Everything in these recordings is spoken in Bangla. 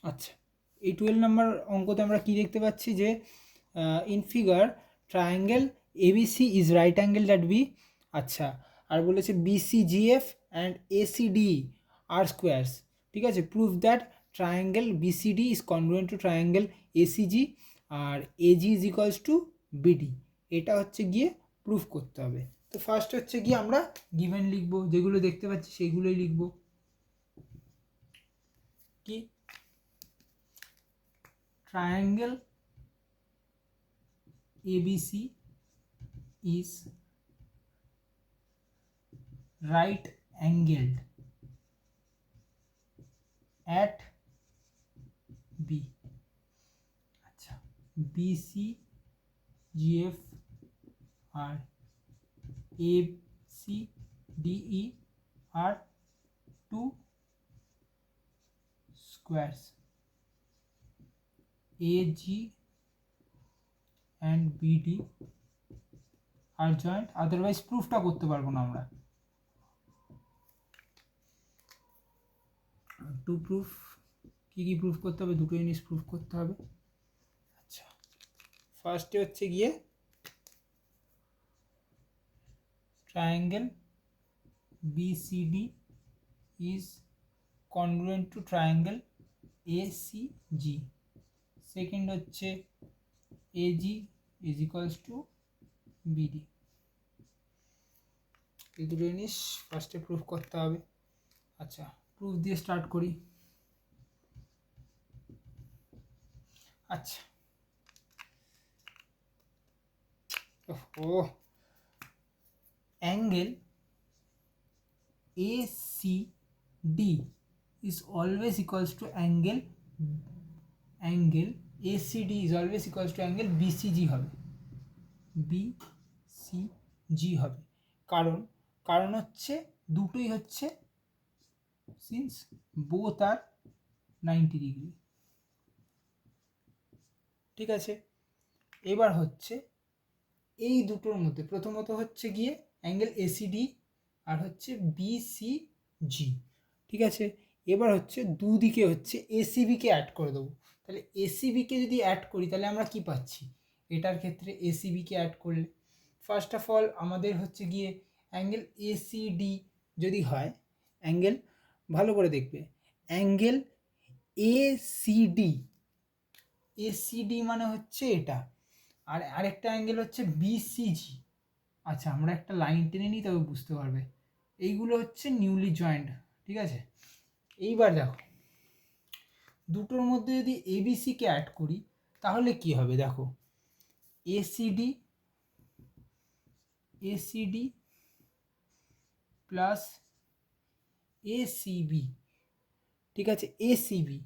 আচ্ছা, এই 12 নম্বর অঙ্কতে আমরা কি দেখতে পাচ্ছি যে in figure triangle ABC is right angle that B. আচ্ছা, আর বলেছে BCGF and ACD are squares. ঠিক আছে, proof that triangle BCD is congruent to triangle ACG আর AG is equals to BD. এটা হচ্ছে গিয়ে প্রুফ করতে হবে। তো ফার্স্ট হচ্ছে গিয়ে আমরা গিভেন লিখব, যেগুলো দেখতে পাচ্ছি সেইগুলোই লিখব। কি triangle ABC is right angled at B। আচ্ছা, BC GF R AC DE are two squares, AG and BD are joint, otherwise প্রুফটা করতে পারবো না আমরা। টু প্রুফ কী কী প্রুফ করতে হবে, দুটো জিনিস প্রুফ করতে হবে। আচ্ছা, ফার্স্টে হচ্ছে গিয়ে triangle BCD is congruent to triangle ACG। Second হচ্ছে AG is equals to BD। এই দুটো জিনিস ফার্স্টে প্রুফ করতে হবে। আচ্ছা, প্রুফ দিয়ে স্টার্ট করি। আচ্ছা, ও angle ACD is always equals to angle ACD is always equals to angle BCG হবে, BCG হবে। কারণ হচ্ছে দুটোই হচ্ছে সিন্স বোথ আর 90 ডিগ্রি। ঠিক আছে, এবার হচ্ছে এই দুটোর মধ্যে প্রথমত হচ্ছে গিয়ে অ্যাঙ্গেল এসিডি আর হচ্ছে বিসিজি। ঠিক আছে, এবার হচ্ছে দুদিকে হচ্ছে এসিবিকে অ্যাড করে দেবো। তাহলে এসিবিকে যদি অ্যাড করি তাহলে আমরা কি পাচ্ছি, এটার ক্ষেত্রে এসিবিকে অ্যাড করলে ফার্স্ট অফ অল আমাদের হচ্ছে গিয়ে অ্যাঙ্গেল এসিডি যদি হয়, অ্যাঙ্গেল ভালো করে দেখবে, অ্যাঙ্গেল এসিডি মানে হচ্ছে এটা, আর আরেকটা অ্যাঙ্গেল হচ্ছে বিসিজি। আচ্ছা, আমরা একটা লাইন টেনে নিই তবে বুঝতে পারবে, এইগুলো হচ্ছে নিউলি জয়েন্ট। ঠিক আছে, এইবার দেখো দুটোর মধ্যে যদি এবিসিকে অ্যাড করি তাহলে কি হবে, দেখো এসিডি প্লাস এসিবি। ঠিক আছে, ACB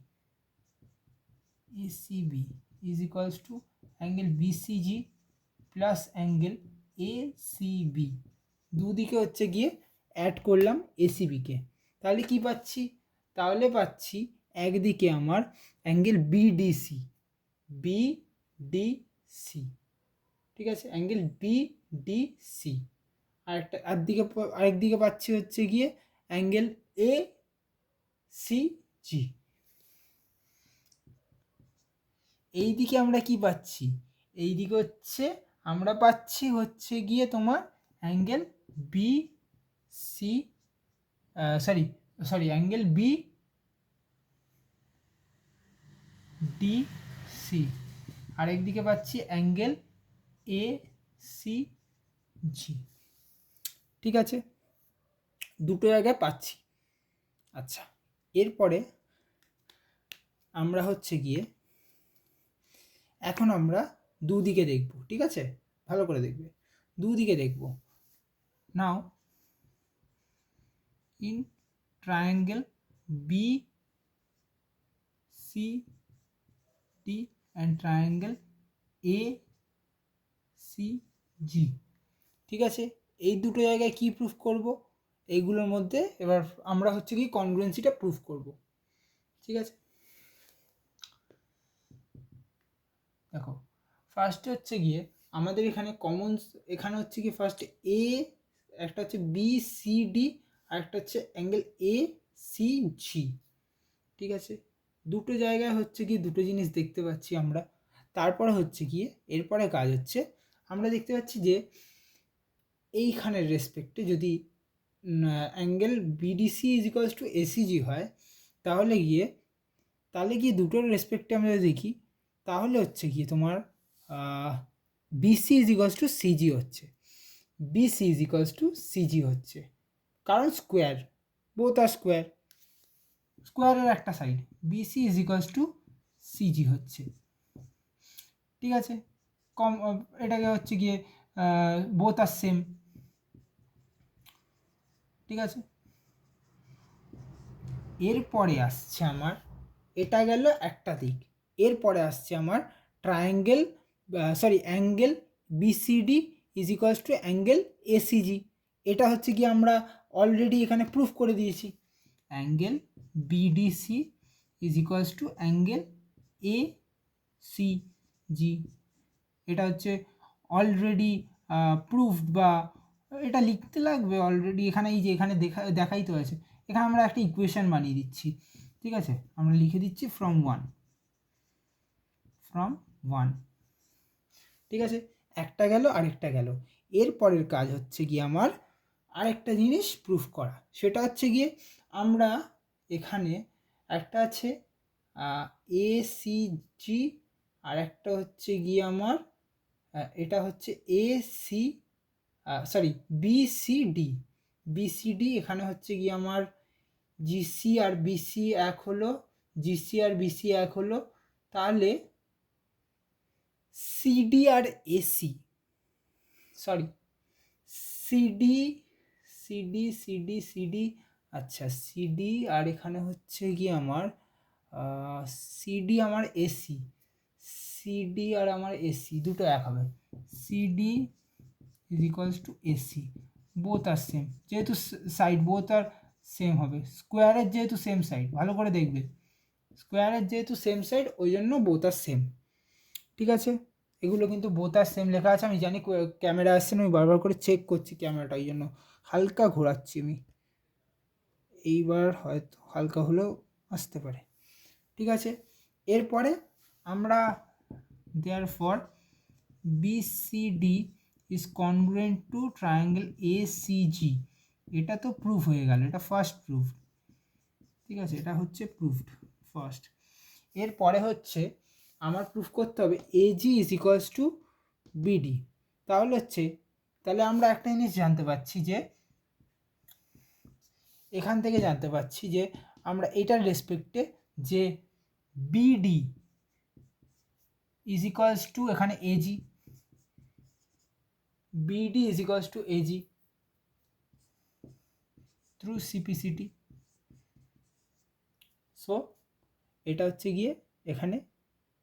is equals to angle BCG plus angle ACB. দুদিকে হচ্ছে গিয়ে অ্যাড করলাম এসিবিকে, তাহলে কি পাচ্ছি, তাহলে পাচ্ছি একদিকে আমার অ্যাঙ্গেল বিডিসি। ঠিক আছে, অ্যাঙ্গেল বিডিসি। আরেকদিকে পাচ্ছি হচ্ছে গিয়ে অ্যাঙ্গেল এসিজি। এই দিকে আমরা কি পাচ্ছি, এই দিকে হচ্ছে আমরা পাচ্ছি হচ্ছে গিয়ে তোমার angle B C angle B D C, আর একদিকে পাচ্ছি অ্যাঙ্গেল এ সি জি। ঠিক আছে, দুটো জায়গায় পাচ্ছি। আচ্ছা, এরপরে আমরা হচ্ছে গিয়ে এখন আমরা দুদিকে দেখব। ঠিক আছে, ভালো করে দেখবে, দুদিকে দেখব। Now in triangle B C D and triangle A C G. ঠিক আছে, এই দুটো জায়গায় কি প্রুফ করব, এইগুলোর মধ্যে এবার আমরা হচ্ছে কি কনগ্রুয়েন্সিটা প্রুফ করব। ঠিক আছে, দেখো ফার্স্টে হচ্ছে গিয়ে আমাদের এখানে কমন, এখানে হচ্ছে কি ফার্স্ট এ, একটা হচ্ছে বি সি ডি আর একটা হচ্ছে অ্যাঙ্গেল এ সি জি। ঠিক আছে, দুটো জায়গায় হচ্ছে গিয়ে দুটো জিনিস দেখতে পাচ্ছি আমরা। তারপরে হচ্ছে গিয়ে এরপরে কাজ হচ্ছে, আমরা দেখতে পাচ্ছি যে এইখানের রেসপেক্টে যদি angle BDC is equals two ACG হয়, তাহলে গিয়ে দুটোর রেসপেক্টে আমরা দেখি, তাহলে হচ্ছে গিয়ে তোমার BC is equals to CG হচ্ছে, BC is equals to CG হচ্ছে, কারণ স্কোয়ার, বোথ আর স্কোয়ার, স্কোয়ারের একটা side, BC is equals to CG হচ্ছে। ঠিক আছে, এটাকে হচ্ছে গিয়ে বোথ আর সেম। ঠিক আছে, এরপরে আসছে আমার, এটা গেল একটা দিক, এরপরে আসছে আমার triangle angle BCD is equals to angle ACG. এটা হচ্ছে কি আমরা অলরেডি এখানে প্রুফ করে দিয়েছি, angle BDC is equals to angle A CG. এটা হচ্ছে অলরেডি প্রুফড, বা এটা লিখতে লাগবে অলরেডি, এখানে এই যে এখানে দেখাই তো আছে, এখানে আমরা একটা ইকুয়েশন বানিয়ে দিচ্ছি। ঠিক আছে, আমরা লিখে দিচ্ছি ফ্রম ওয়ান। ঠিক আছে, একটা গেল, আরেকটা গেল। এরপরের কাজ হচ্ছে গিয়ে আমার আরেকটা জিনিস প্রুফ করা, সেটা হচ্ছে গিয়ে আমরা এখানে একটা আছে এসিজি, আর একটা হচ্ছে গিয়ে আমার এটা হচ্ছে এসি বিসিডি। এখানে হচ্ছে গিয়ে আমার জিসি আর বিসি এক হলো, জিসি আর বিসি এক হলো, তাহলে সিডি আর AC, sorry CD CD CD CD, আচ্ছা সিডি, আর এখানে হচ্ছে গিয়ে আমার সিডি আমার এসি, সিডি আর আমার এসি দুটো এক হবে, CD is equals to AC, both are same, যেহেতু সাইড বোথ আর সেম হবে, স্কোয়ারের যেহেতু সেম সাইড, ভালো করে দেখবে, স্কোয়ারের যেহেতু সেম সাইড ওই জন্য বোথ আর সেম। ঠিক আছে, এগুলো কিন্তু বোথ আর সেম লেখা আছে, আমি জানি ক্যামেরা আসছে না, আমি বারবার করে চেক করছি ক্যামেরাটা, ওই জন্য হালকা ঘোরাচ্ছি আমি, এইবার হয়তো হালকা হলেও আসতে পারে। ঠিক আছে, এরপরে আমরা therefore BCD is congruent to triangle ACG, এটা তো প্রুফ হয়ে গেল, এটা ফার্স্ট প্রুফ। ঠিক আছে, এটা হচ্ছে প্রুফড ফার্স্ট। এরপরে হচ্ছে আমার প্রুফ করতে হবে AG is equals to BD. তাহলে আমরা একটা জিনিস জানতে পারছি যে, এখান থেকে জানতে পারছি যে আমরা এটার রেসপেক্টে যে বিডি ইজ ইকুয়ালস টু এখানে AG, BD is equals to AG through CPCT. So এটা হচ্ছে গিয়ে এখানে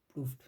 প্রুফড।